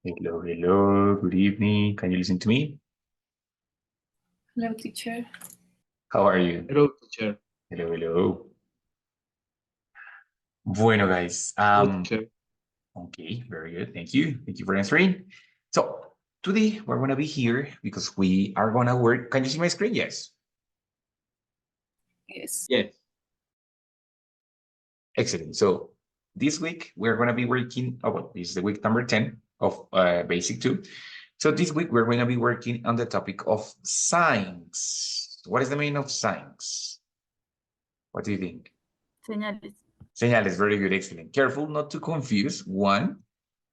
Hello, hello, good evening. Can you listen to me? Hello, teacher. How are you? Hello, teacher. Hello, hello. Bueno, guys. Hello, teacher. Okay, very good. Thank you. Thank you for answering. So today we're gonna be here because we are gonna work. Can you see my screen? Yes. Yes. Yes. Excellent. So this week we're gonna be working. Oh, well, this is the week number 10 of Basic 2. So this week we're going to be working on the topic of signs. What is the meaning of signs? What do you think? Señales. Señales, very good, excellent. Careful not to confuse. One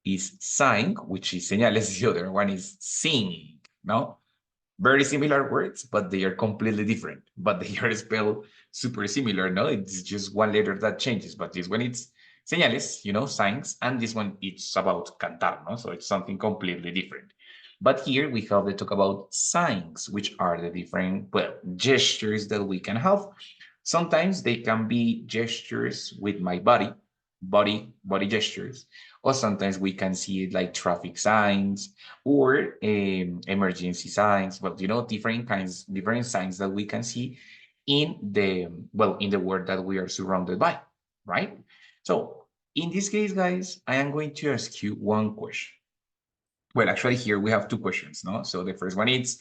is sign, which is señales. The other one is sing, no? Very similar words, but they are completely different. But they are spelled super similar, no? It's just one letter that changes. But this one, it's señales, signs. And this one, it's about cantar, no? So it's something completely different. But here we have to talk about signs, which are the different, well, gestures that we can have. Sometimes they can be gestures with my body gestures, or sometimes we can see it like traffic signs or emergency signs. Well, different signs that we can see in the world that we are surrounded by, right? So in this case, guys, I am going to ask you one question. Well, actually, here we have two questions, no? So the first one is,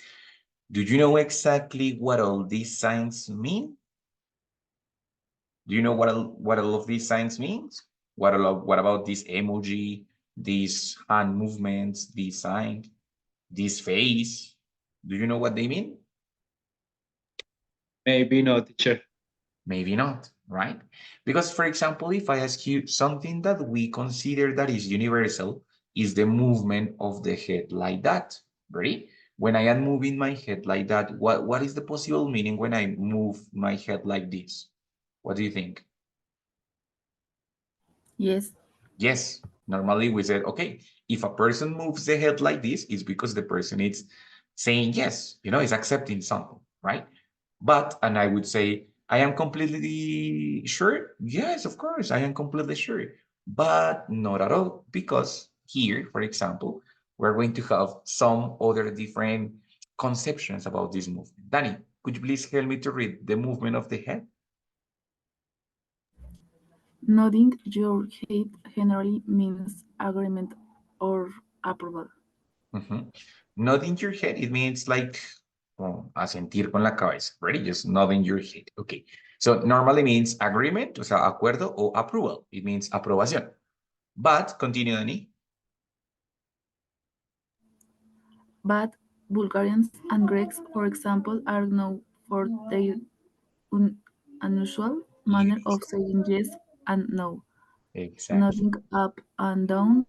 do you know exactly what all these signs mean? Do you know what all of these signs means? What about this emoji, these hand movements, this sign, this face? Do you know what they mean? Maybe no, teacher. Maybe not, right? Because, for example, if I ask you something that we consider that is universal is the movement of the head like that, right? When I am moving my head like that, what is the possible meaning when I move my head like this? What do you think? Yes. Yes, normally we said, okay, if a person moves the head like this, it's because the person is saying yes, is accepting something, right? But, and I would say, I am completely sure. Yes, of course, I am completely sure, but not at all, because here, for example, we're going to have some other different conceptions about this movement. Danny, could you please help me to read the movement of the head? Nodding your head generally means agreement or approval. Nodding your head, it means like asentir con la cabeza, ready? Just nodding your head. Okay. So normally means agreement, o sea, acuerdo o approval. It means aprobación. But, continue, Dani. But Bulgarians and Greeks, for example, are known for their unusual manner of saying yes and no. Exactly. Nodding up and down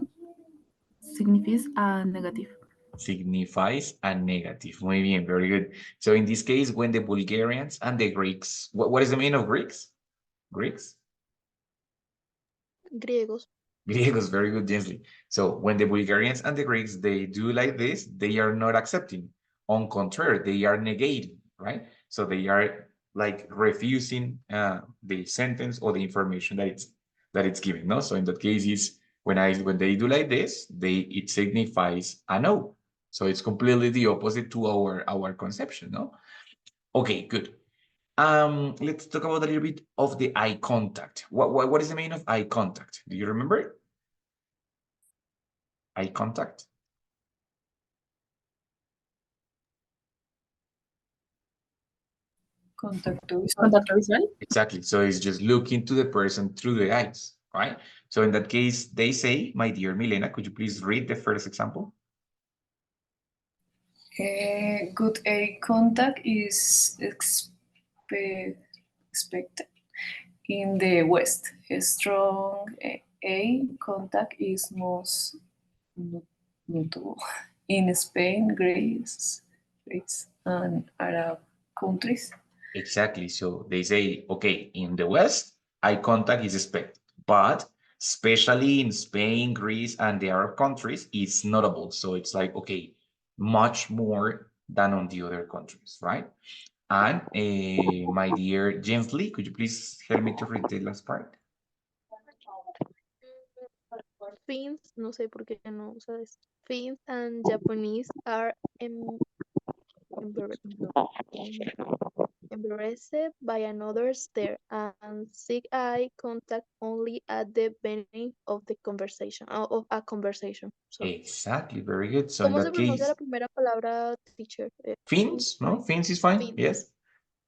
signifies a negative. Signifies a negative. Muy bien, very good. So in this case, when the Bulgarians and the Greeks, what is the meaning of Greeks? Greeks? Griegos. Griegos, very good, Jensley. So when the Bulgarians and the Greeks, they do like this, they are not accepting. On contrary, they are negating, right? So they are like refusing the sentence or the information that it's given, no? So in that case, is when they do like this, it signifies a no. So it's completely the opposite to our conception, no? Okay, good. Let's talk about a little bit of the eye contact. What is the meaning of eye contact? Do you remember? Eye contact. Contacto visual. Exactly. So it's just looking to the person through the eyes, right? So in that case, they say, my dear Milena, could you please read the first example? Good eye contact is expected in the West. A strong eye contact is most notable in Spain, Greece, and Arab countries. Exactly. So they say, okay, in the West, eye contact is expected, but especially in Spain, Greece, and the Arab countries, it's notable. So it's like, okay, much more than on the other countries, right? And my dear Jensley, could you please help me to read the last part? Fins, no sé por qué no sabes. Finns and Japanese are embar- em- embarrassed by another stare and seek eye contact only at the beginning of the conversation, of a conversation. Sorry. Exactly, very good. So in ¿Cómo se that pronuncia la case, primera palabra, teacher? fins, no? Fine. Fins is fine. Fin. Yes.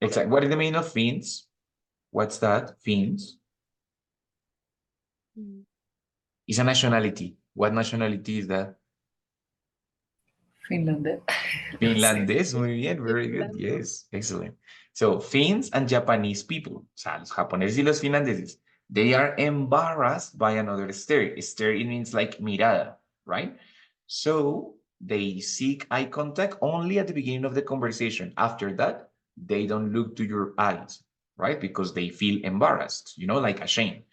Okay. Exactly. What is the meaning of fins? What's that? Fins Mm. is a nationality. What nationality is that? Finlandés. Finlandés, muy bien, very good. Finland. Yes, excellent. So, Finns and Japanese people, o sea, los japoneses y los finlandeses, they are embarrassed by another stare. Stare, it means like mirada, right? So, they seek eye contact only at the beginning of the conversation. After that, they don't look to your eyes, right? Because they feel embarrassed, like ashamed.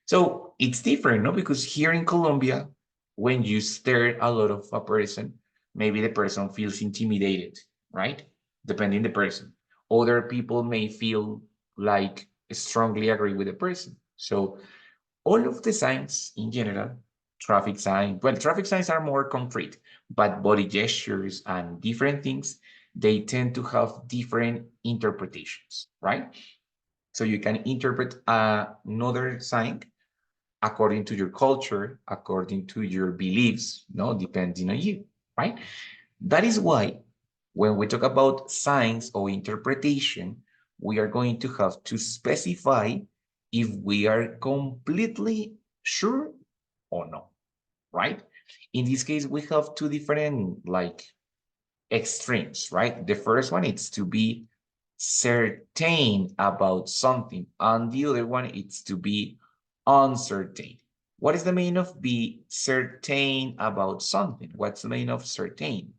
So it's different, no? Because here in Colombia, when you stare a lot of a person, maybe the person feels intimidated, right? Depending the person. Other people may feel like strongly agree with the person. So all of the signs in general, traffic signs are more concrete, but body gestures and different things, they tend to have different interpretations, right? So you can interpret another sign according to your culture, according to your beliefs, no, depending on you, right? That is why when we talk about science or interpretation, we are going to have to specify if we are completely sure or no, right? In this case, we have two different extremes, right? The first one is to be certain about something, and the other one is to be uncertain. What is the meaning of be certain about something? What's the meaning of certain?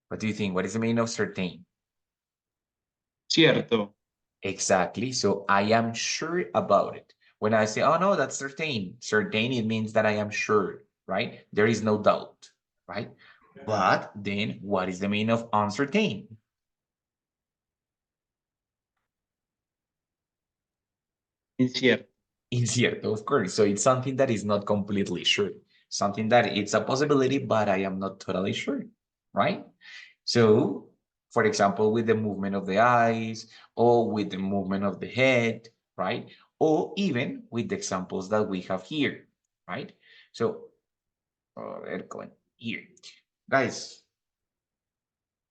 What do you think? What is the meaning of certain? Cierto. Exactly. So I am sure about it. When I say, oh no, that's certain. Certain, it means that I am sure, right? There is no doubt, right? But then what is the meaning of uncertain? Incierto. Incierto, of course. So it's something that is not completely sure. Something that it's a possibility, but I am not totally sure, right? So, for example, with the movement of the eyes or with the movement of the head, right? Or even with the examples that we have here, right? So, going here. Guys,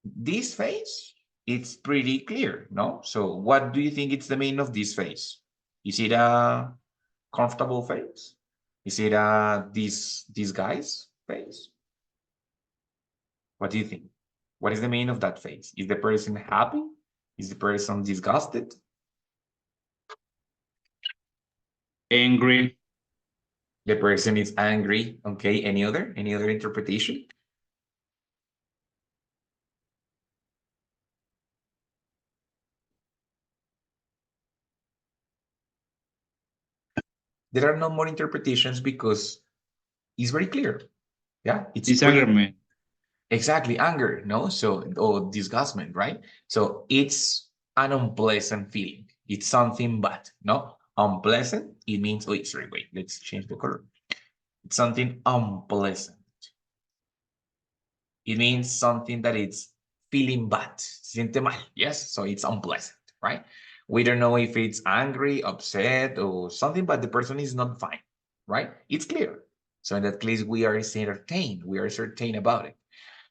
this face, it's pretty clear, no? So what do you think it's the meaning of this face? Is it a comfortable face? Is it this guy's face? What do you think? What is the meaning of that face? Is the person happy? Is the person disgusted? Angry. The person is angry. Okay, any other interpretation? There are no more interpretations because it's very clear. Yeah, it's pretty Disagreement. exactly anger, no? So or disgustment, right? So it's an unpleasant feeling. It's something bad, no? Unpleasant, it means, oh, sorry, wait, let's change the color. It's something unpleasant. It means something that it's feeling bad, siente mal, yes? So it's unpleasant, right? We don't know if it's angry, upset, or something, but the person is not fine, right? It's clear. So in that case, we are certain about it.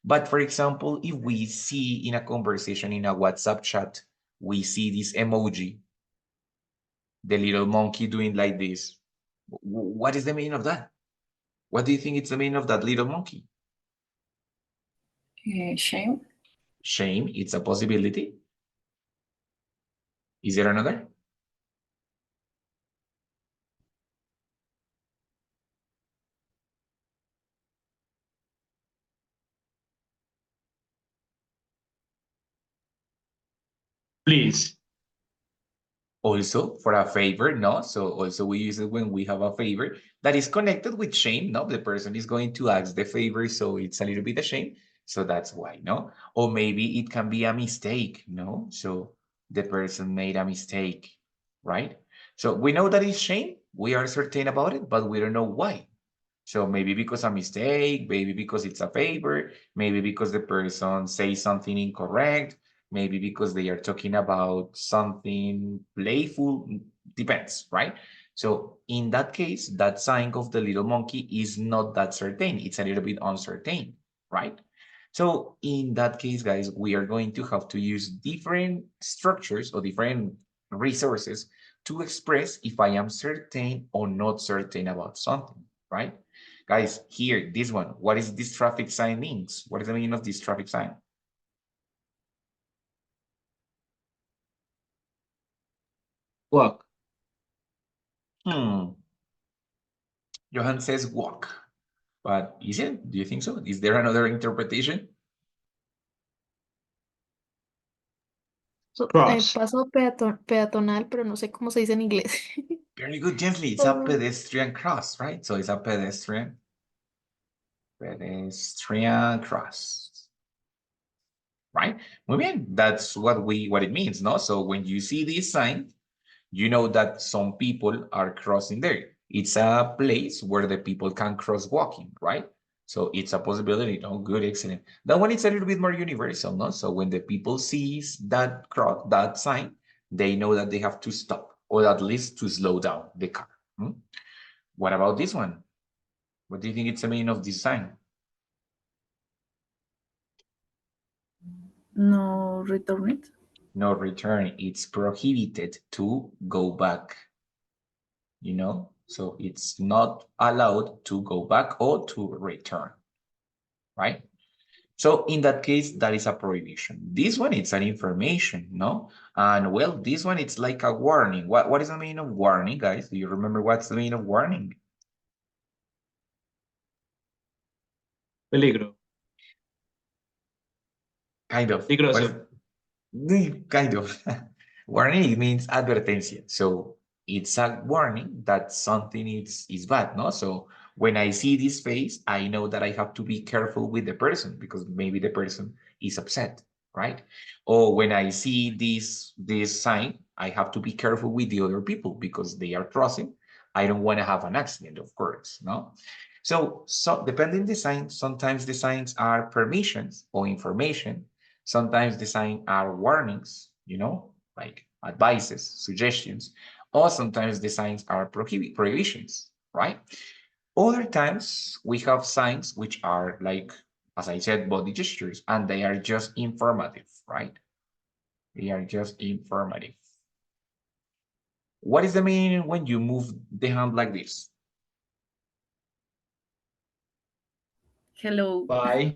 But for example, if we see in a conversation in a WhatsApp chat, we see this emoji, the little monkey doing like this. What is the meaning of that? What do you think it's the meaning of that little monkey? Shame. Shame, it's a possibility. Is there another? Please. Also for a favor, no? So also we use it when we have a favor that is connected with shame, no? The person is going to ask the favor, so it's a little bit of shame. So that's why, no? Or maybe it can be a mistake, no? So the person made a mistake, right? So we know that it's shame. We are certain about it, but we don't know why. So maybe because a mistake, maybe because it's a favor, maybe because the person says something incorrect, maybe because they are talking about something playful, depends, right? So in that case, that sign of the little monkey is not that certain. It's a little bit uncertain, right? So in that case, guys, we are going to have to use different structures or different resources to express if I am certain or not certain about something, right? Guys, here, this one, what is this traffic sign means? What is the meaning of this traffic sign? Walk. Johan says walk, but is it? Do you think so? Is there another interpretation? Cross. Paso peatonal, pero no sé cómo se dice en inglés. Very good, gently. It's a pedestrian cross, right? So it's a pedestrian cross, right? Muy bien. That's what it means, no? So when you see this sign, you know that some people are crossing there. It's a place where the people can cross walking, right? So it's a possibility, no? Good, excellent. That one is a little bit more universal, no? So when the people sees that cross, that sign, they know that they have to stop or at least to slow down the car. What about this one? What do you think it's the meaning of this sign? No return it. No return. It's prohibited to go back. You know, so it's not allowed to go back or to return, right? So in that case, that is a prohibition. This one, it's an information, no? And well, this one, it's like a warning. What is the meaning of warning, guys? Do you remember what's the meaning of warning? Peligro. Kind of. Peligroso. Kind of. Warning, it means advertencia. So it's a warning that something is bad, no? So when I see this face, I know that I have to be careful with the person because maybe the person is upset, right? Or when I see this sign, I have to be careful with the other people because they are crossing. I don't want to have an accident, of course, no? So depending the sign, sometimes the signs are permissions or information. Sometimes the signs are warnings, you know, like advices, suggestions, or sometimes the signs are prohibitions, right? Other times we have signs which are like, as I said, body gestures, and they are just informative, right? They are just informative. What is the meaning when you move the hand like this? Hello. Bye.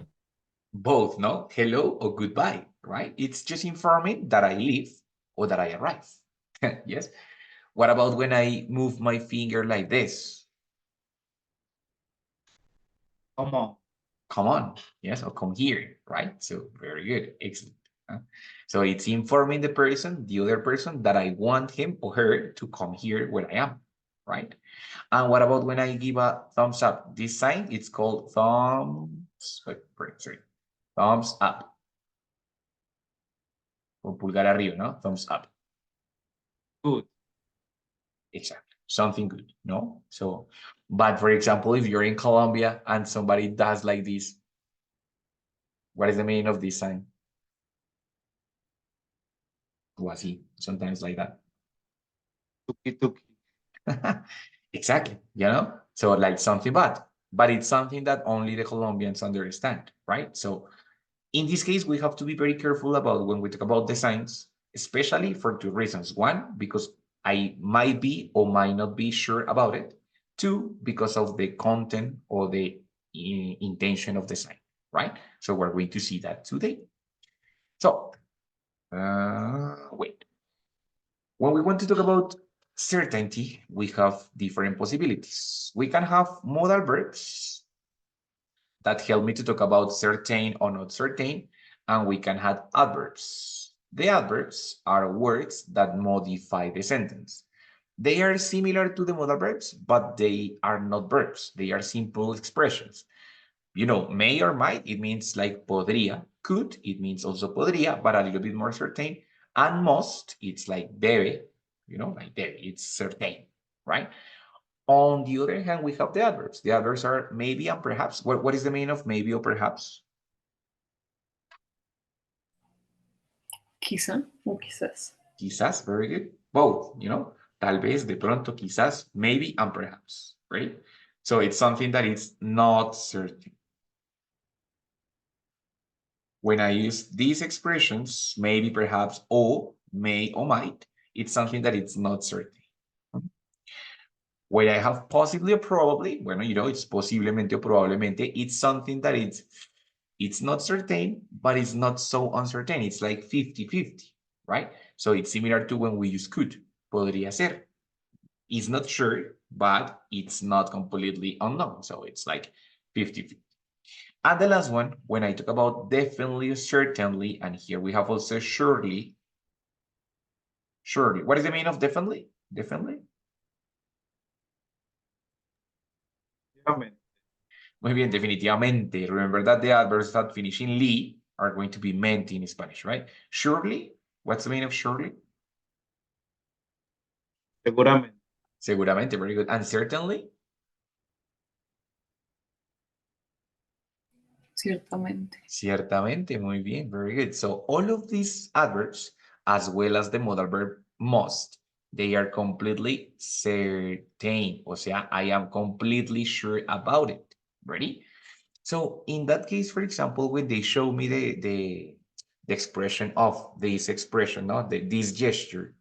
Both, no? Hello or goodbye, right? It's just informing that I leave or that I arrive. Yes. What about when I move my finger like this? Come on. Come on, yes, or come here, right? So very good, excellent. So it's informing the person, the other person, that I want him or her to come here where I am, right? And what about when I give a thumbs up? This sign, it's called thumbs up. O pulgar arriba, no? Thumbs up. Good. Exactly. Something good, no? So, but for example, if you're in Colombia and somebody does like this, what is the meaning of this sign? O así, sometimes like that. Tuki tuki. Exactly, you know? So like something bad, but it's something that only the Colombians understand, right? So in this case, we have to be very careful about when we talk about the signs, especially for two reasons. One, because I might be or might not be sure about it. Two, because of the content or the intention of the sign, right? So we're going to see that today. So, wait. When we want to talk about certainty, we have different possibilities. We can have modal verbs that help me to talk about certain or not certain, and we can have adverbs. The adverbs are words that modify the sentence. They are similar to the modal verbs, but they are not verbs. They are simple expressions. you know, may or might, it means like podría. Could, it means also podría, but a little bit more certain. And must, it's like debe, you know, like debe, it's certain, right? On the other hand, we have the adverbs. The adverbs are maybe and perhaps. What is the meaning of maybe or perhaps? Quizá o quizás. Quizás, very good. Both, you know, tal vez, de pronto, quizás, maybe and perhaps, right? So it's something that is not certain. When I use these expressions, maybe, perhaps, or may or might, it's something that it's not certain. When I have possibly or probably, bueno, you know, it's posiblemente o probablemente, it's something that it's not certain, but it's not so uncertain. It's like 50-50, right? So it's similar to when we use could, podría ser. It's not sure, but it's not completely unknown. So it's like 50-50. And the last one, when I talk about definitely, certainly, and here we have also surely. Surely. What is the meaning of definitely? Definitely? Definitivamente. Muy bien, definitivamente. Remember that the adverbs that finish in ly are going to be meant in Spanish, right? Surely. What's the meaning of surely? Seguramente. Seguramente, very good. And certainly? Ciertamente. Ciertamente, muy bien, very good. So all of these adverbs, as well as the modal verb must, they are completely certain. O sea, I am completely sure about it. Ready? So in that case, for example, when they show me the expression of this expression, no, this gesture,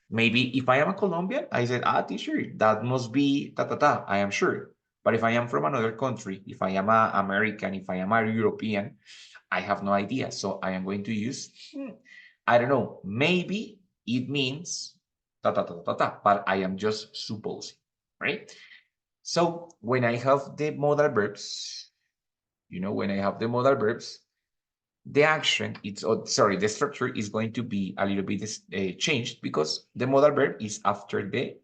maybe if I am a Colombian, I said, teacher, that must be ta ta ta, I am sure. But if I am from another country, if I am a American, if I am a European, I have no idea. So I am going to use, I don't know, maybe it means ta ta ta ta ta, but I am just supposing, right? So when I have the modal verbs, you know, when I have the modal verbs, the action, the structure is going to be a little bit changed because the modal verb is after the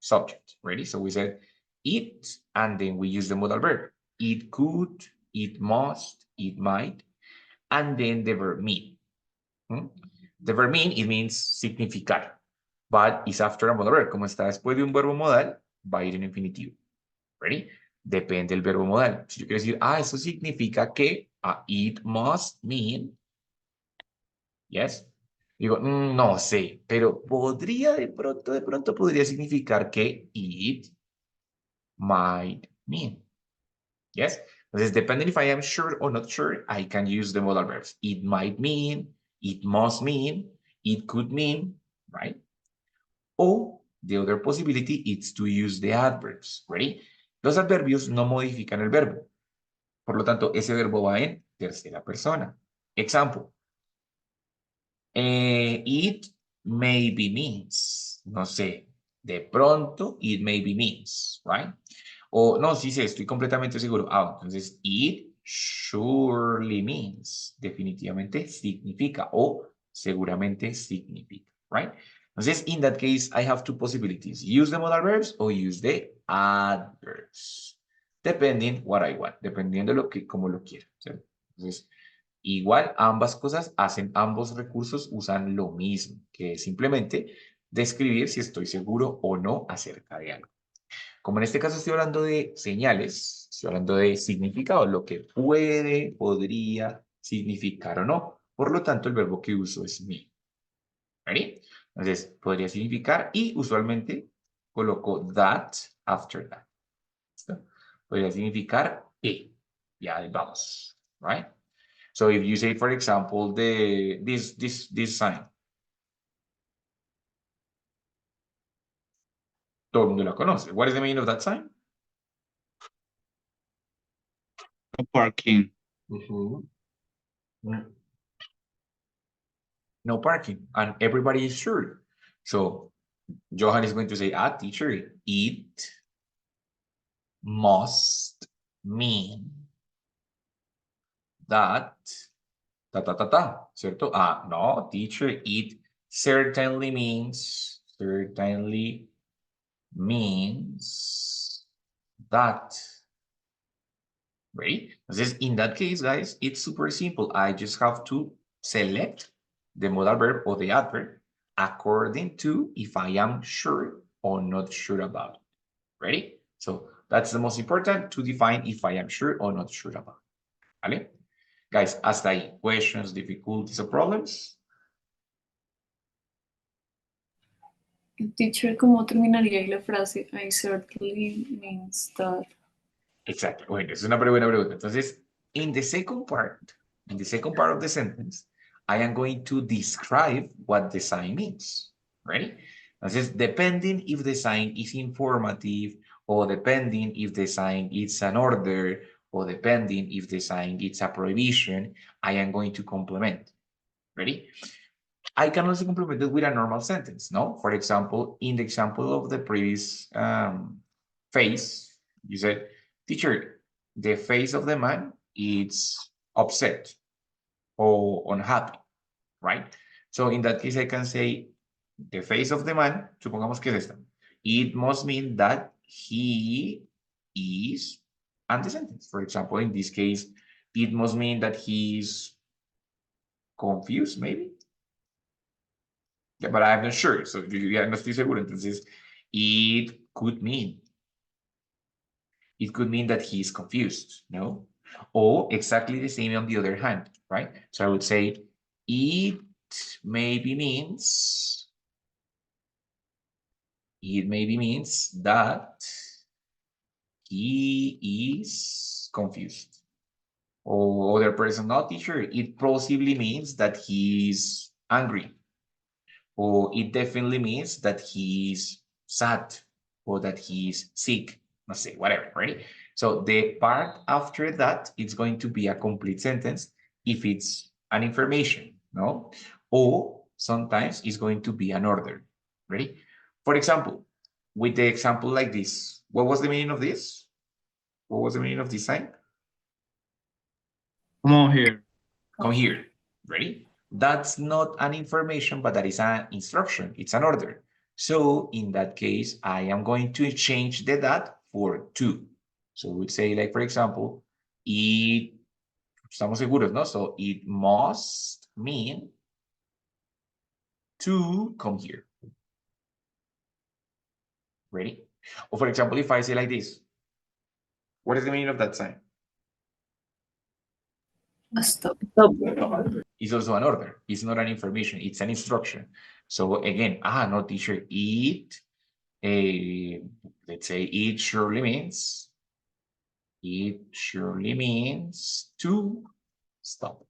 subject. Ready? So we said it, and then we use the modal verb. It could, it must, it might, and then the verb mean. The verb mean, it means significar, but it's after a modal verb. Como está después de un verbo modal, va a ir en infinitivo. Ready? Depende del verbo modal. Si yo quiero decir, eso significa que it must mean, yes. Digo, no sé, pero podría de pronto podría significar que it might mean. Yes. Entonces, depending if I am sure or not sure, I can use the modal verbs. It might mean, it must mean, it could mean, right? O the other possibility is to use the adverbs. Ready? Los adverbios no modifican el verbo. Por lo tanto, ese verbo va en tercera persona. Example. It maybe means. No sé. De pronto, it maybe means, right? O no, sí sé, estoy completamente seguro. Entonces, it surely means. Definitivamente significa o seguramente significa, right? Entonces, in that case, I have two possibilities. Use the modal verbs or use the adverbs. Depending what I want. Dependiendo de como lo quiera. ¿Cierto? Entonces, igual ambas cosas hacen, ambos recursos usan lo mismo, que es simplemente describir si estoy seguro o no acerca de algo. Como en este caso estoy hablando de señales, estoy hablando de significado, lo que puede, podría significar o no. Por lo tanto, el verbo que uso es me. ¿Ready? Entonces, podría significar y usualmente coloco that after that. ¿Listo? Podría significar que. Ya vamos. Right? So if you say, for example, this sign. Todo el mundo la conoce. What is the meaning of that sign? No parking. No parking, and everybody is sure. So Johan is going to say, teacher, it must mean that ¿cierto? No, teacher, it certainly means that. Ready? Entonces, in that case, guys, it's super simple. I just have to select the modal verb or the adverb according to if I am sure or not sure about it. Ready? So that's the most important, to define if I am sure or not sure about it. ¿Vale? Guys, hasta ahí. Questions, difficulties, or problems? Teacher, ¿cómo terminaría ahí la frase? I certainly means that. Exactly. Bueno, es una buena pregunta. Entonces, in the second part of the sentence, I am going to describe what the sign means. Ready? Entonces, depending if the sign is informative, or depending if the sign is an order, or depending if the sign is a prohibition, I am going to complement. Ready? I can also complement it with a normal sentence, no? For example, in the example of the previous phase, you said, teacher, the face of the man is upset or unhappy, right? So in that case, I can say the face of the man, supongamos que es esta. It must mean that he is, and the sentence. For example, in this case, it must mean that he's confused, maybe. Yeah, but I'm not sure. So ya no estoy seguro. Entonces, it could mean that he's confused, no? Or exactly the same on the other hand, right? So I would say it maybe means that he is confused. Or other person, not teacher, it possibly means that he's angry. Or it definitely means that he's sad or that he's sick, let's say, whatever, right? So the part after that, it's going to be a complete sentence if it's an information, no? Or sometimes it's going to be an order, ready? For example, with the example like this, what was the meaning of this? What was the meaning of this sign? Come on here. Come here, ready? That's not an information, but that is an instruction. It's an order. So in that case, I am going to change the that for to. So we would say, like, for example, it, estamos seguros, ¿no? So it must mean to come here. Ready? Or for example, if I say like this, what is the meaning of that sign? A stop. It's also an order. It's not an information. It's an instruction. So again, no teacher, it, let's say it surely means to stop,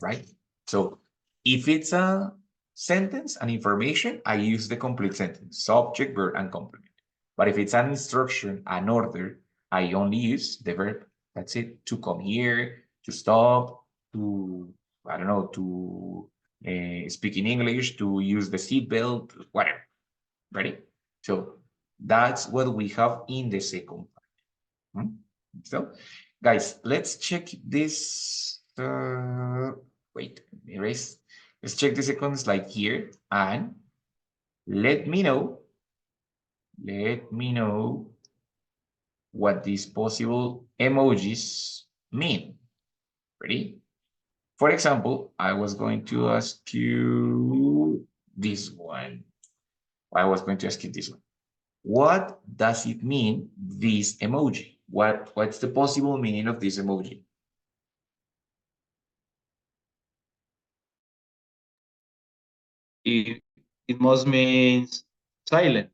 right? So if it's a sentence, an information, I use the complete sentence, subject, verb, and complement. But if it's an instruction, an order, I only use the verb. That's it. To come here, to stop, to, I don't know, to speak in English, to use the seatbelt, whatever. Ready? So that's what we have in the second part. So, guys, let's check this. Wait, erase. Let's check the second slide here and let me know what these possible emojis mean. Ready? For example, I was going to ask you this one. I was going to ask you this one. What does it mean, this emoji? What's the possible meaning of this emoji? It must mean silent.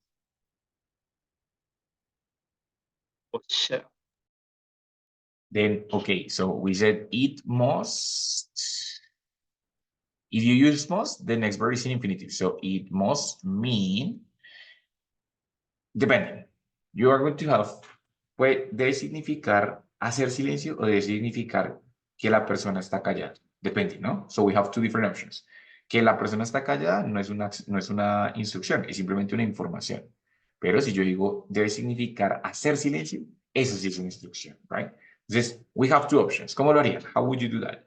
Oh, shit. Then, okay, so we said it must. If you use must, the next verb is in infinitive. So it must mean, depending. You are going to have, debe significar hacer silencio o debe significar que la persona está callada. Depende, ¿no? So we have two different options. Que la persona está callada no es una instrucción, es simplemente una información. Pero si yo digo debe significar hacer silencio, eso sí es una instrucción, right? Entonces, we have two options. ¿Cómo lo harían? How would you do that?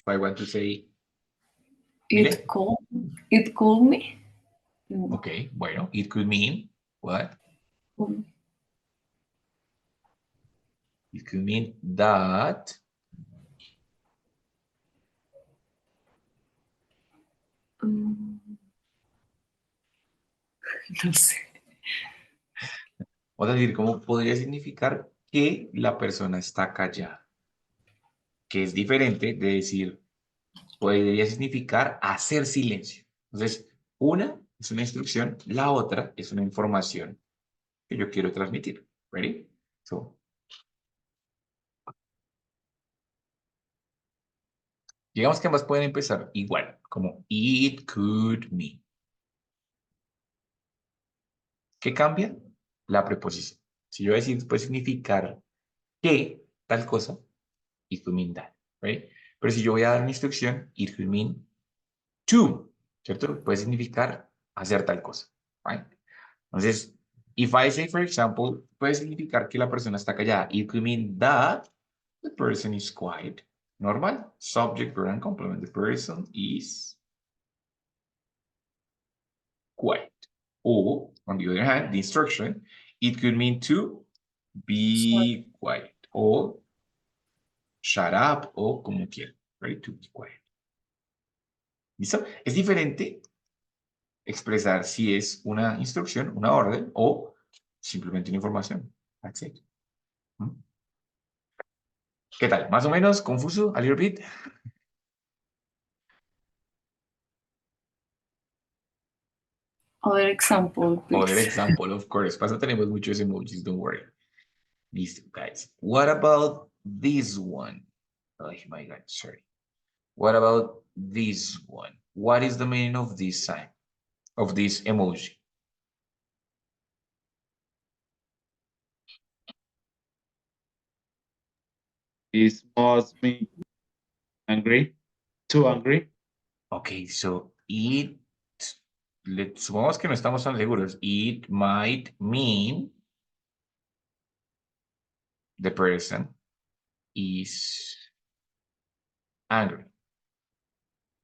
I want to say, It could me. okay, bueno, it could mean what? It could mean that No sé. Vamos a decir, ¿cómo podría significar que la persona está callada? Que es diferente de decir, podría significar hacer silencio. Entonces, una es una instrucción, la otra es una información que yo quiero transmitir. ¿Ready? So, digamos que ambas pueden empezar igual, como it could mean. ¿Qué cambia? La preposición. Si yo decir, puede significar que tal cosa, it could mean that. ¿Right? Pero si yo voy a dar una instrucción, it could mean to, ¿cierto? Puede significar hacer tal cosa. Right? Entonces, if I say, for example, puede significar que la persona está callada. It could mean that the person is quiet. Normal. Subject, verb, and complement. The person is quiet. Or, on the other hand, the instruction, it could mean to be quiet. Or shut up, o como quieran. Right? To be quiet. ¿Listo? Es diferente expresar si es una instrucción, una orden, o simplemente una información. That's it. ¿Qué tal? ¿Más o menos confuso? ¿A little bit? Other example, Other please. example, of course. Pasa, tenemos muchos emojis, don't worry. Listo, guys. What about this one? Oh my God, sorry. What about this one? What is the meaning of this sign, of this emoji? It must mean angry, too angry. Okay, so supongamos que no estamos tan seguros. It might mean the person is angry.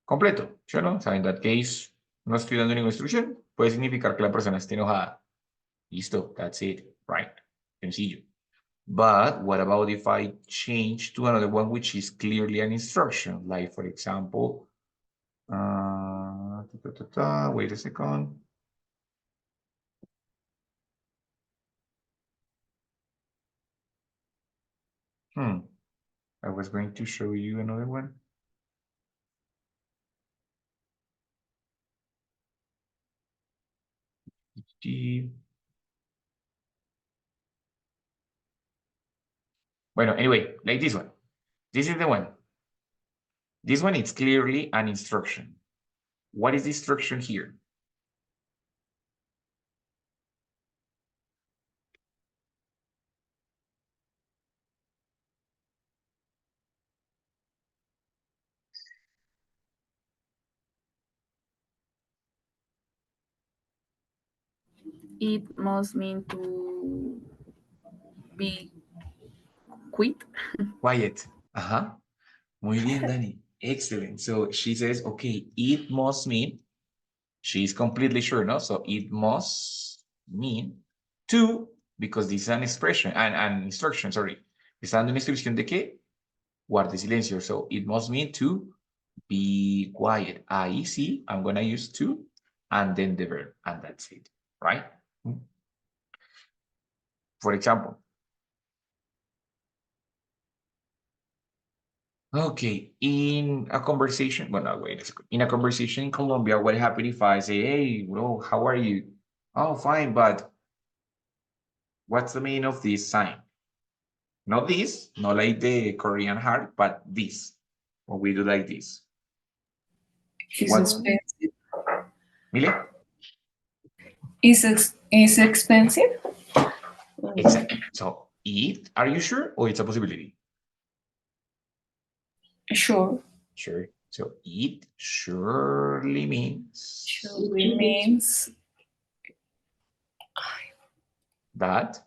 Completo, ¿sí o no? O sea, in that case, no estoy dando ninguna instrucción. Puede significar que la persona esté enojada. Listo, that's it, right? Sencillo. But what about if I change to another one which is clearly an instruction? Like, for example, wait a second. I was going to show you another one. Bueno, anyway, like this one. This is the one. This one is clearly an instruction. What is the instruction here? It must mean to be quit. Quiet. Uh-huh. Muy bien, Dani. Excellent. So she says, okay, it must mean, she's completely sure, no? So it must mean to, because this is an expression, an instruction, sorry. Está dando una instrucción de que guarde silencio. So it must mean to be quiet. Ahí sí, I'm going to use to, and then the verb, and that's it, right? For example, okay, in a conversation, well, no, wait a second. In a conversation in Colombia, what happened if I say, hey, bro, how are you? Oh, fine, but what's the meaning of this sign? Not this, not like the Korean heart, but this. When we do like this. It's What? expensive. Mile? Is expensive? Exactly. So, it, are you sure? Or it's a possibility? Sure. Sure. So, it surely means Surely means that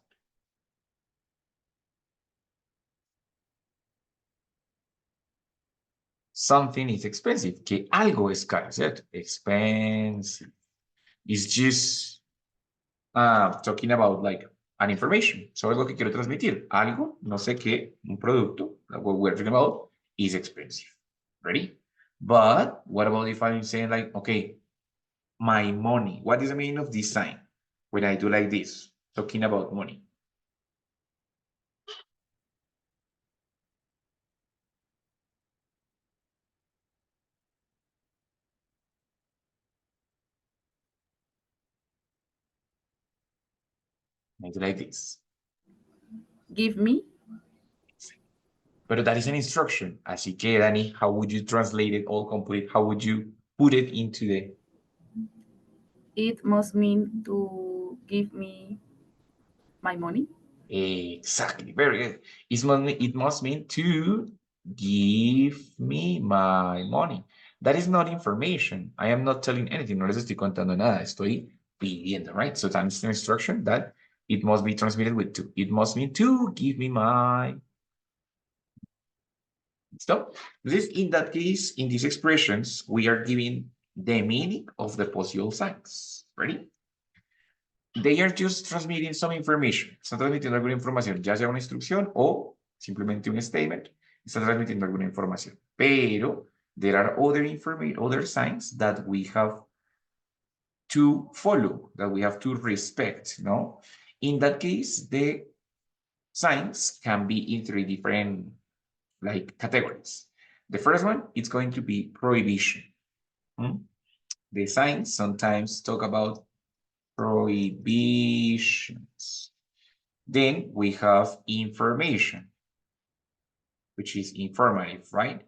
something is expensive, que algo es caro, ¿cierto? Expensive. It's just talking about like an information. So es lo que quiero transmitir. Algo, no sé qué, un producto, what we're talking about, is expensive. Ready? But what about if I'm saying like, okay, my money. What is the meaning of this sign? When I do like this, talking about money. I do like this. Give me. But that is an instruction. Así que, Dani, how would you translate it all complete? How would you put it into the... It must mean to give me my money. Exactly, very good. It must mean to give me my money. That is not information. I am not telling anything. No les estoy contando nada. Estoy pidiendo, right? So that's an instruction that it must be transmitted with to. It must mean to give me my... Stop. This, in that case, in these expressions, we are giving the meaning of the possible signs. Ready? They are just transmitting some information. Están transmitiendo alguna información, ya sea una instrucción o simplemente un statement. Están transmitiendo alguna información. Pero there are other signs that we have to follow, that we have to respect, no? In that case, the signs can be in 3 different like categories. The first one, it's going to be prohibition. The signs sometimes talk about prohibitions. Then we have information, which is informative, right?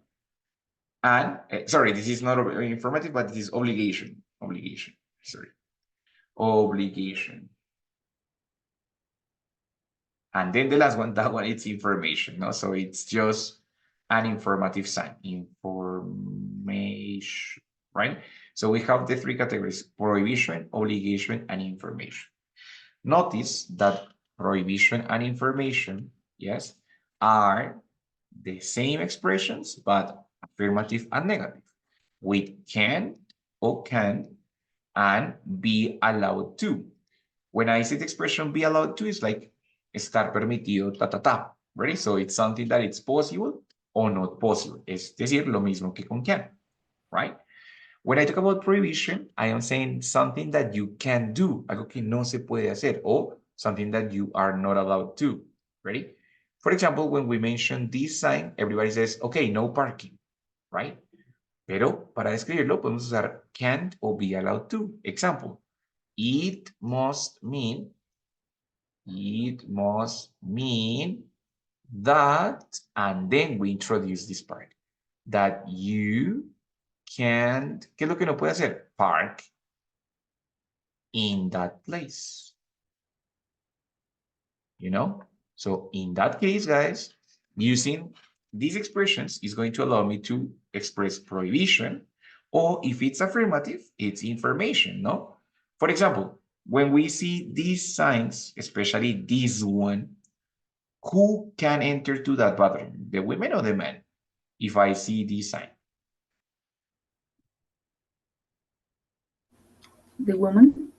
And, sorry, this is not informative, but this is obligation. Obligation, sorry. Obligation. And then the last one, that one, it's information, no? So it's just an informative sign, information, right? So we have the 3 categories: prohibition, obligation, and information. Notice that prohibition and information, yes, are the same expressions, but affirmative and negative. With can or can and be allowed to. When I say the expression be allowed to, it's like estar permitido, ta, ta, ta, ready? So it's something that it's possible or not possible. Es decir, lo mismo que con can, right? When I talk about prohibition, I am saying something that you can do, algo que no se puede hacer, or something that you are not allowed to. Ready? For example, when we mention this sign, everybody says, okay, no parking, right? Pero para describirlo, podemos usar can't or be allowed to. Example, it must mean that, and then we introduce this part, that you can't, ¿qué es lo que no puede hacer? Park in that place. You know? So in that case, guys, using these expressions is going to allow me to express prohibition, or if it's affirmative, it's information, no? For example, when we see these signs, especially this one, who can enter to that bathroom? The women or the men? If I see this sign. The woman.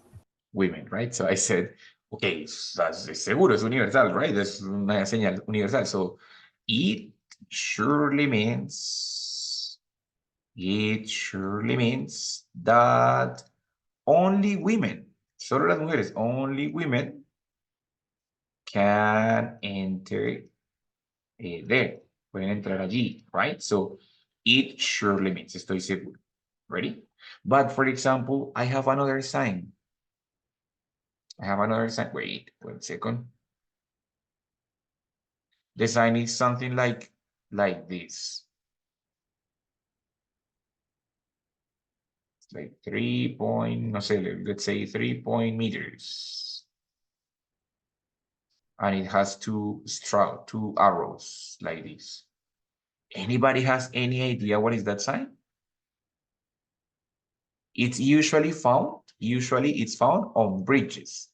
Women, right? So I said, okay, that's seguro, es universal, right? Es una señal universal. So it surely means that only women, solo las mujeres, only women can enter there. Pueden entrar allí, right? So it surely means, estoy seguro. Ready? But for example, I have another sign. Wait 1 second. The sign is something like this. It's like 3 point, no sé, let's say 3 point meters. And it has two arrows like this. Anybody has any idea what is that sign? It's usually found on bridges.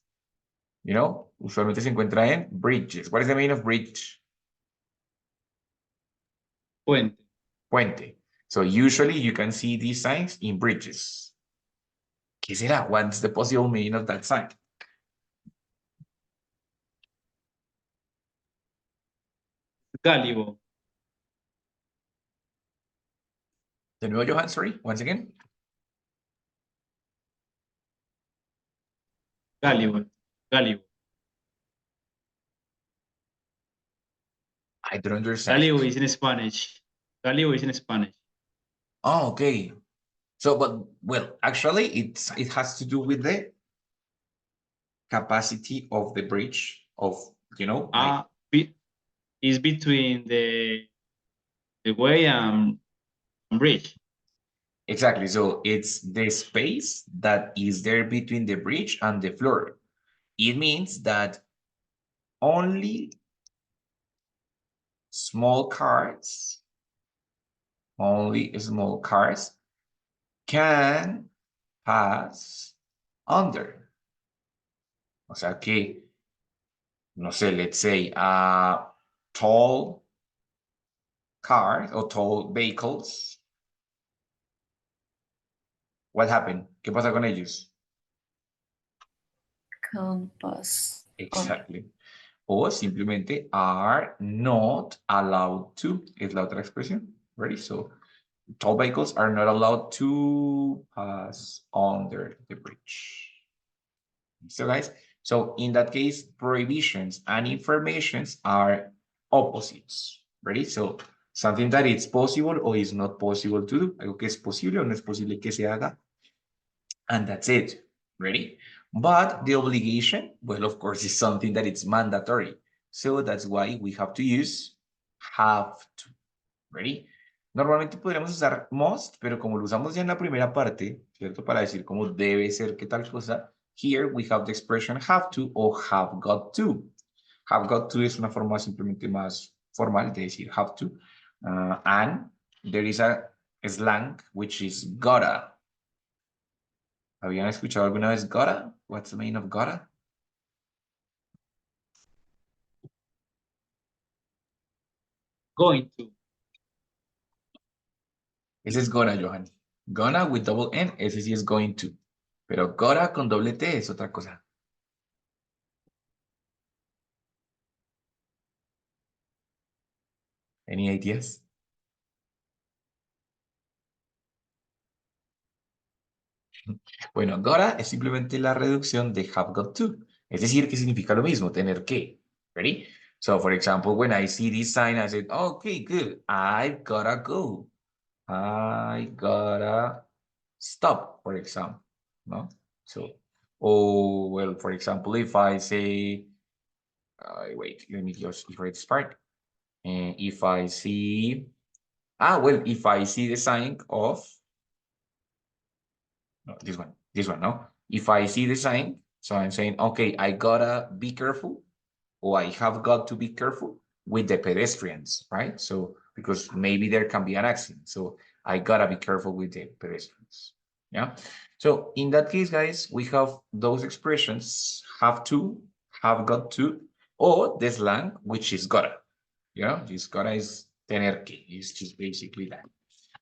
You know, usualmente se encuentra en bridges. What is the meaning of bridge? Puente. Puente. So usually you can see these signs in bridges. ¿Qué será? What's the possible meaning of that sign? Gullible. De nuevo, Johan, sorry, once again. Gullible. Gullible. I don't understand. Gullible is in Spanish. Gullible is in Spanish. Oh, okay. So, but, well, actually, it has to do with the capacity of the bridge of, like, Is between the way and bridge. exactly. So it's the space that is there between the bridge and the floor. It means that only small cars can pass under. O sea que, no sé, let's say tall cars or tall vehicles. What happened? ¿Qué pasa con ellos? Can pass. Exactly. O simplemente are not allowed to, es la otra expresión. Ready? So tall vehicles are not allowed to pass under the bridge. So guys, so in that case, prohibitions and informations are opposites. Ready? So something that is possible or is not possible to do. Algo que es posible o no es posible que se haga. And that's it. Ready? But the obligation, well, of course, is something that it's mandatory. So that's why we have to use have to. Ready? Normalmente podríamos usar must, pero como lo usamos ya en la primera parte, ¿cierto? Para decir cómo debe ser qué tal cosa, here we have the expression have to o have got to. Have got to es una forma simplemente más formal de decir have to. And there is a slang which is gotta. ¿Habían escuchado alguna vez gotta? What's the meaning of gotta? Going to. Ese es gonna, Johan. Gonna with double N, ese sí es going to. Pero gotta con doble T es otra cosa. Any ideas? Bueno, gotta es simplemente la reducción de have got to. Es decir, que significa lo mismo, tener que. Ready? So, for example, when I see this sign, I said, okay, good. I've gotta go. I gotta stop, for example. No? So, oh, well, for example, if I say, wait, let me just erase this part. And if I see, if I see the sign of, no, this one, no? If I see the sign, so I'm saying, okay, I gotta be careful, or I have got to be careful with the pedestrians, right? So, because maybe there can be an accident. So I gotta be careful with the pedestrians, yeah? So in that case, guys, we have those expressions, have to, have got to, or the slang, which is gotta, yeah? This gotta is tener que, it's just basically that.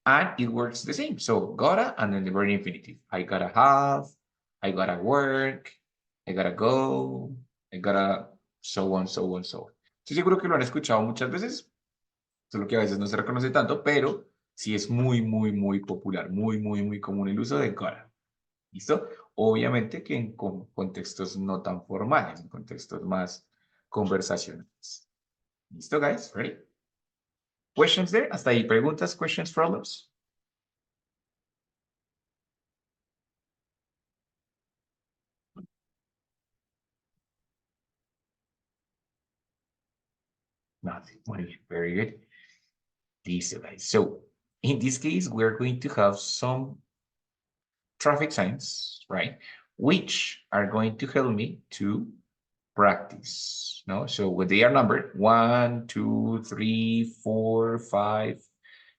And it works the same. So gotta and then the verb infinitive. I gotta have, I gotta work, I gotta go, I gotta so on, so on, so on. Estoy seguro que lo han escuchado muchas veces, solo que a veces no se reconoce tanto, pero sí es muy, muy, muy popular, muy, muy, muy común el uso de gotta. ¿Listo? Obviamente que en contextos no tan formales, en contextos más conversacionales. ¿Listo, guys? Ready? Questions there? Hasta ahí, preguntas, questions, problems? Nothing. Very good. Listo, guys. So in this case, we're going to have some traffic signs, right? Which are going to help me to practice. No, so when they are numbered 1, 2, 3, 4, 5,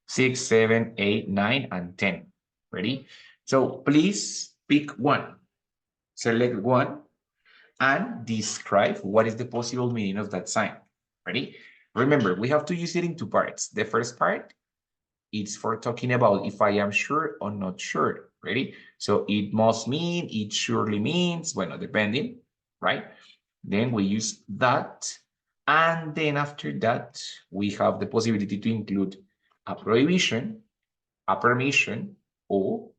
6, 7, 8, 9, and 10. Ready? So please pick one. Select one and describe what is the possible meaning of that sign. Ready? Remember, we have to use it in two parts. The first part it's for talking about if I am sure or not sure. Ready? So it must mean, it surely means, bueno, depending, right? Then we use that. And then after that, we have the possibility to include a prohibition, a permission, or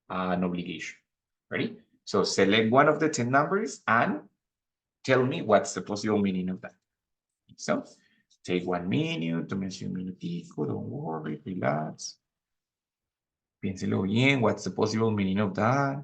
an obligation. Ready? So select one of the 10 numbers and tell me what's the possible meaning of that. So take 1 minute, tómense un minutico, don't worry, relax. Piénselo bien, what's the possible meaning of that?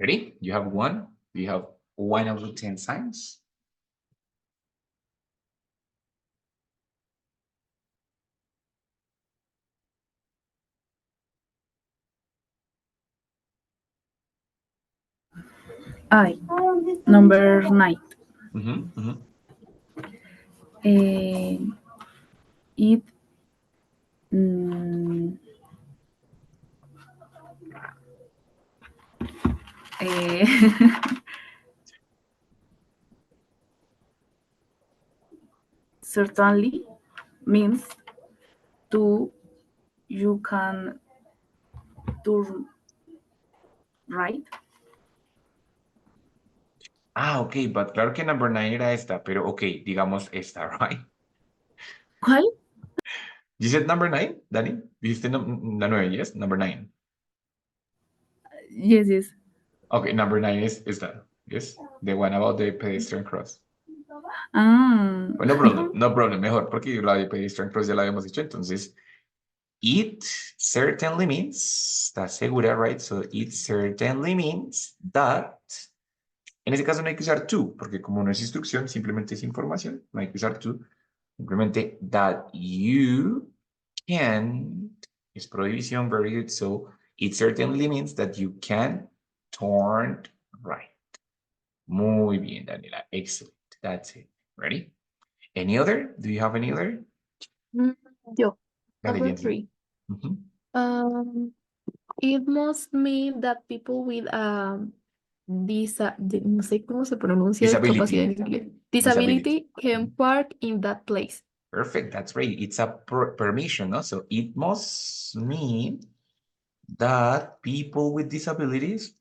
Ready? You have one. You have 1 out of 10 signs. Number 9. It certainly means you can do right. Ok, but claro que number 9 era esta, pero ok, digamos esta, right? ¿Cuál? You said number 9, Dani? Dijiste la 9, yes? Number 9. Yes. Okay, number 9 is that, yes? The one about the pedestrian cross. Well, no problem, mejor, porque la de pedestrian cross ya la habíamos dicho, entonces, it certainly means, ¿estás segura, right? So, it certainly means that, en ese caso no hay que usar to, porque como no es instrucción, simplemente es información, no hay que usar to, simplemente that you can, es prohibición, very good, so, it certainly means that you can turn right. Muy bien, Daniela, excellent, that's it, ready? Any other? Do you have any other? Yo. Dale, Number Jensen. 3. It must mean that people with no sé cómo se pronuncia discapacidad en inglés. Disability can park in that place. Perfect, that's right. It's a permission, no? So it must mean that people with disabilities,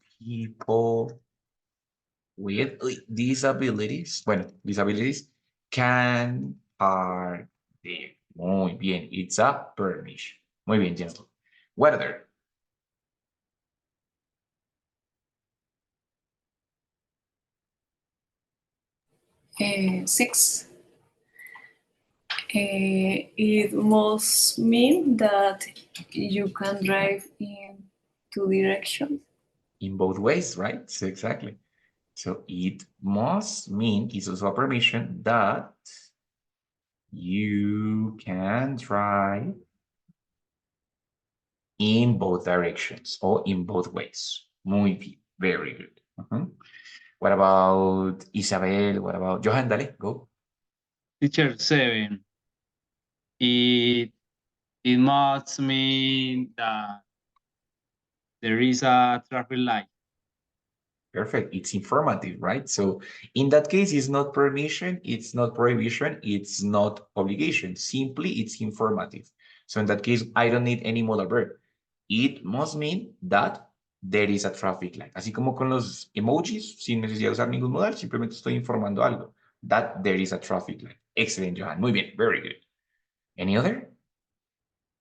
disabilities can park there. Muy bien, it's a permission. Muy bien, Jensen. What other? Six. It must mean that you can drive in 2 directions. In both ways, right? So exactly. So it must mean, is also a permission that you can drive in both directions or in both ways. Muy bien, very good. What about Isabel? What about Johan? Dale, go. Teacher 7. It must mean that there is a traffic light. Perfect. It's informative, right? So in that case, it's not permission, it's not prohibition, it's not obligation. Simply, it's informative. So in that case, I don't need any modal verb. It must mean that there is a traffic light. Así como con los emojis, sin necesidad de usar ningún modal, simplemente estoy informando algo. That there is a traffic light. Excellent, Johan. Muy bien, very good. Any other?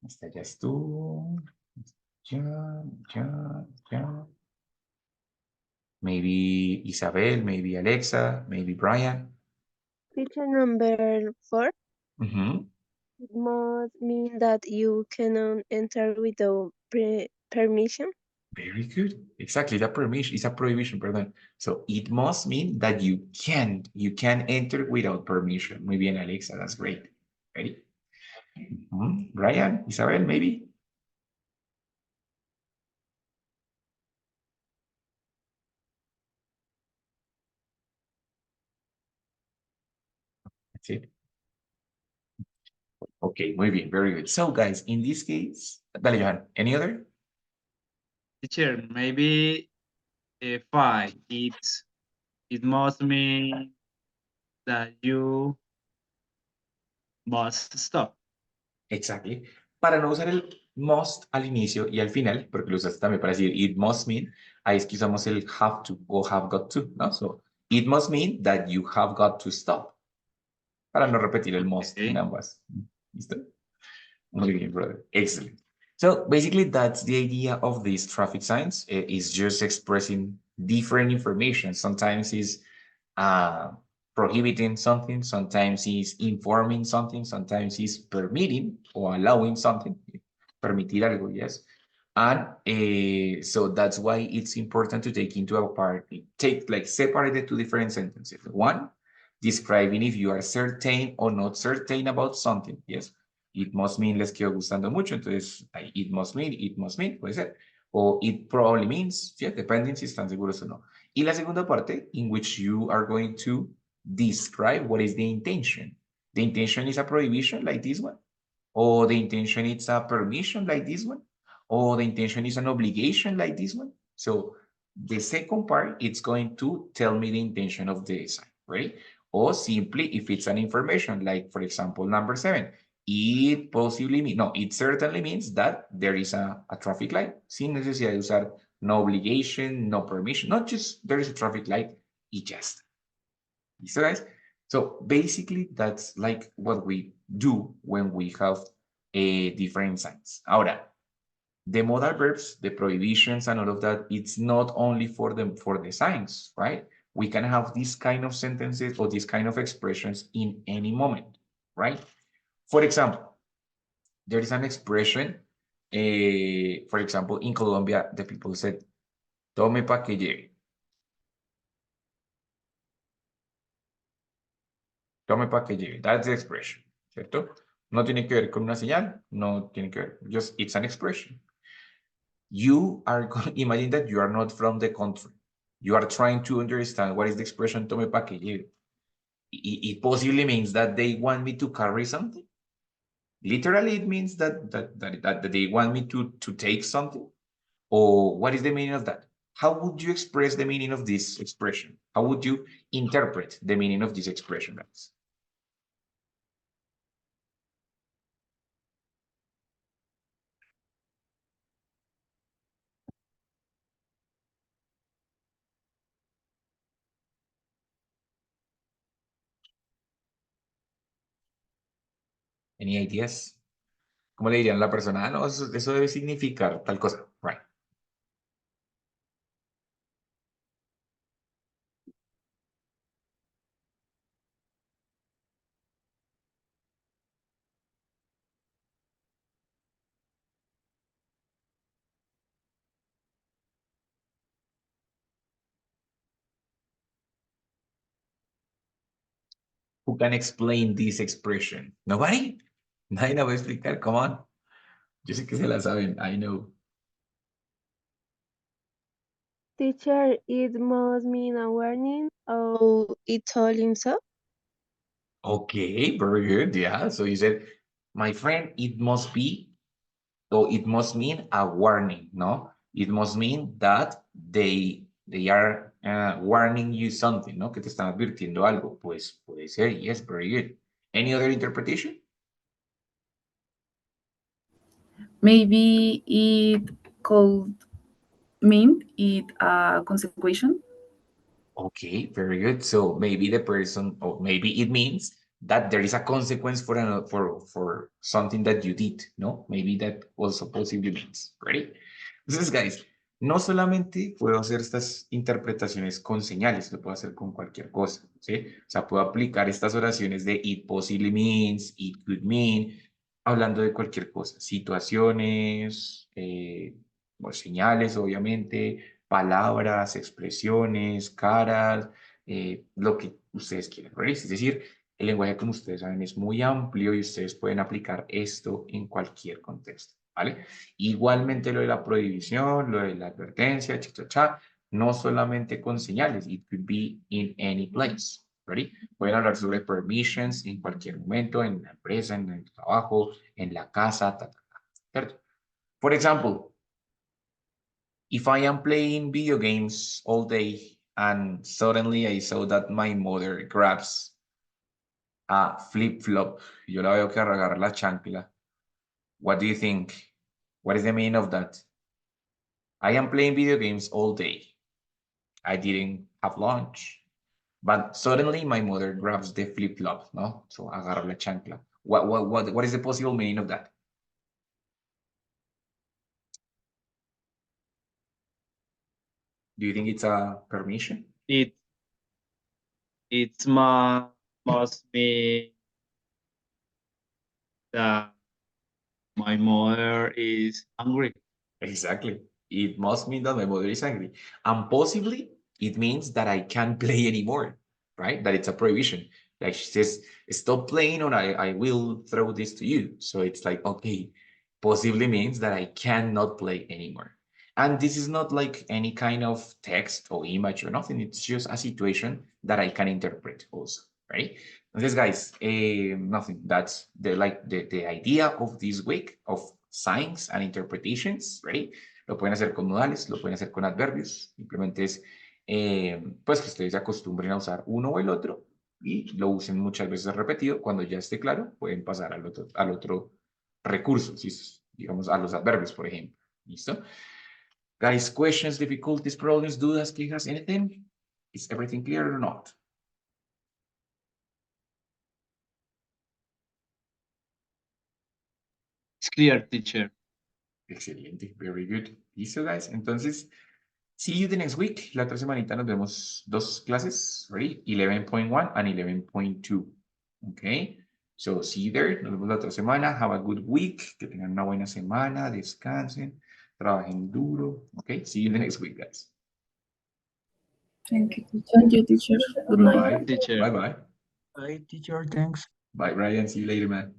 Esta ya estuvo. Ya. Maybe Isabel, maybe Alexa, maybe Brian. Feature number 4 Mhm. must mean that you cannot enter without permission. Very good. Exactly. That permission is a prohibition, perdón. So it must mean that you can enter without permission. Muy bien, Alexa. That's great. Ready? Brian, Isabel, maybe? That's it. Okay, muy bien. Very good. So, guys, in this case, dale, Johan. Any other? Teacher, maybe 5. It must mean that you must stop. Exactly. Para no usar el must al inicio y al final, porque lo usaste también para decir it must mean, ahí es que usamos el have to o have got to, ¿no? So, it must mean that you have got to stop. Para no repetir el must en ambas. ¿Listo? Muy bien, brother. Excellent. So basically, that's the idea of these traffic signs. Is just expressing different information. Sometimes is prohibiting something. Sometimes is informing something. Sometimes is permitting or allowing something. Permitir algo, yes. And so that's why it's important to take into account, separate the two different sentences. One, describing if you are certain or not certain about something, yes. It must mean les quedó gustando mucho, entonces it must mean, puede ser. O it probably means, ¿sí? Depending si están seguros o no. Y la segunda parte, in which you are going to describe what is the intention. The intention is a prohibition like this one, or the intention is a permission like this one, or the intention is an obligation like this one. So the second part, it's going to tell me the intention of the sign, right? Or simply if it's an information, like for example, number 7, it possibly means, no, it certainly means that there is a traffic light, sin necesidad de usar no obligation, no permission, not just there is a traffic light, y just. ¿Listo, guys? So basically, that's like what we do when we have different signs. Ahora, the modal verbs, the prohibitions and all of that, it's not only for the signs, right? We can have these kind of sentences or these kind of expressions in any moment, right? For example, there is an expression, for example, in Colombia, the people said, tome pa que lleve. Tome pa que lleve. That's the expression, ¿cierto? No tiene que ver con una señal, no tiene que ver, just it's an expression. You are, imagine that you are not from the country. You are trying to understand what is the expression tome pa que lleve. It possibly means that they want me to carry something. Literally, it means that they want me to take something. Or what is the meaning of that? How would you express the meaning of this expression? How would you interpret the meaning of this expression, guys? Any ideas? ¿Cómo le dirían a la persona? Ah, no, eso debe significar tal cosa. Right. Who can explain this expression? Nobody? Nadie la va a explicar. Come on. Yo sé que se la saben. I know. Teacher, it must mean a warning. Oh, it told him so. Okay, very good. Yeah. So you said, my friend, it must be, or it must mean a warning, no? It must mean that they are warning you something, ¿no? Que te están advirtiendo algo. Pues puede ser, yes, very good. Any other interpretation? Maybe it could mean it a consequence? Okay, very good. So maybe the person, or maybe it means that there is a consequence for for something that you did, ¿no? Maybe that also possibly means, ready? Entonces, guys, no solamente puedo hacer estas interpretaciones con señales, lo puedo hacer con cualquier cosa, ¿sí? O sea, puedo aplicar estas oraciones de it possibly means, it could mean, hablando de cualquier cosa, situaciones, pues, señales, obviamente, palabras, expresiones, caras, lo que ustedes quieran, ¿right? Es decir, el lenguaje, como ustedes saben, es muy amplio y ustedes pueden aplicar esto en cualquier contexto, ¿vale? Igualmente lo de la prohibición, lo de la advertencia, cha, cha, cha, no solamente con señales, it could be in any place, ¿ready? Pueden hablar sobre permissions en cualquier momento, en la empresa, en el trabajo, en la casa, ta, ta, ta, ¿cierto? For example, if I am playing video games all day and suddenly I saw that my mother grabs a flip-flop, yo la veo que agarra la chancla. What do you think? What is the meaning of that? I am playing video games all day. I didn't have lunch, but suddenly my mother grabs the flip-flop, no? So agarra la chancla. What is the possible meaning of that? Do you think it's a permission? It must be that my mother is hungry. Exactly. It must mean that my mother is angry. And possibly it means that I can't play anymore, right? That it's a prohibition. Like she says, stop playing or I will throw this to you. So it's like, okay, possibly means that I cannot play anymore. And this is not like any kind of text or image or nothing. It's just a situation that I can interpret also, right? Entonces, guys, nothing. That's the idea of this week of signs and interpretations, right? Lo pueden hacer con modales, lo pueden hacer con adverbios. Simplemente es, pues, que ustedes se acostumbren a usar uno o el otro y lo usen muchas veces repetido. Cuando ya esté claro, pueden pasar al otro recurso, si, digamos, a los adverbios, por ejemplo. ¿Listo? Guys, questions, difficulties, problems, dudas, quejas, anything? Is everything clear or not? It's clear, teacher. Excelente, very good. Listo, guys. Entonces, see you the next week. La otra semanita nos vemos dos clases, ready? 11.1 and 11.2. Okay, so see you there. Nos vemos la otra semana. Have a good week. Que tengan una buena semana. Descansen. Trabajen duro. Okay, see you the next week, guys. Thank you, teacher. Thank you, teacher. Good night. Bye. Teacher. Bye-bye. Bye, teacher. Thanks. Bye, Brian. See you later, man.